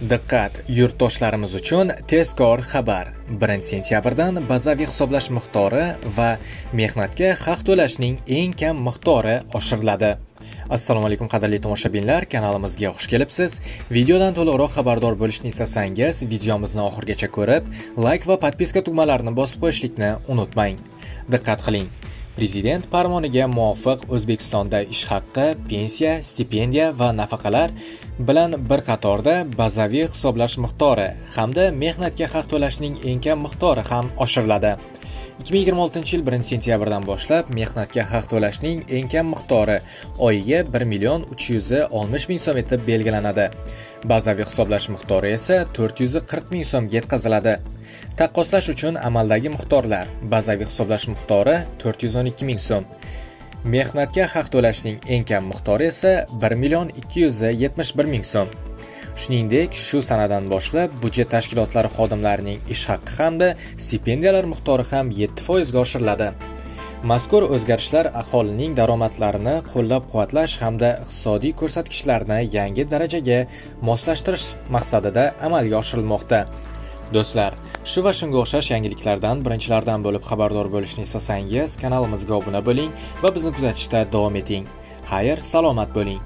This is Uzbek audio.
Diqqat, yurtdoshlarimiz uchun tezkor xabar. 1-sentyabrdan bazaviy hisoblash miqdori va mehnatga haq to'lashning eng kam miqdori oshiriladi. Assalomu alaykum qadrli tomoshabinlar, kanalimizga xush kelibsiz. Videodan to'liqroq xabardor bo'lishni istasangiz, videomizni oxirigacha ko'rib, like va podpiska tugmalarini bosib qo'yishlikni unutmang. Diqqat qiling. Prezident farmoniga muvofiq O'zbekistonda ish haqqi, pensiya, stipendiya va nafaqalar bilan bir qatorda bazaviy hisoblash miqdori hamda mehnatga haq to'lashning eng kam miqdori ham oshiriladi. 2026-yil 1-sentyabrdan boshlab mehnatga haq to'lashning eng kam miqdori oyiga 1,360,000 so'm etib belgilanadi. Bazaviy hisoblash miqdori esa 440,000 so'mga yetkaziladi. Taqqoslash uchun amaldagi miqdorlar: bazaviy hisoblash miqdori 412,000 so'm. Mehnatga haq to'lashning eng kam miqdori esa 1,271,000 so'm. Shuningdek, shu sanadan boshlab budjet tashkilotlari xodimlarining ish haqqi hamda stipendiyalar miqdori ham 7% ga oshiriladi. Mazkur o'zgarishlar aholining daromadlarini qo'llab-quvvatlash hamda iqtisodiy ko'rsatkichlarni yangi darajaga moslashtirish maqsadida amalga oshirilmoqda. Do'stlar, shu va shunga o'xshash yangiliklardan birinchilardan bo'lib xabardor bo'lishni istasangiz, kanalimizga obuna bo'ling va bizni kuzatishda davom eting. Xayr, salomat bo'ling.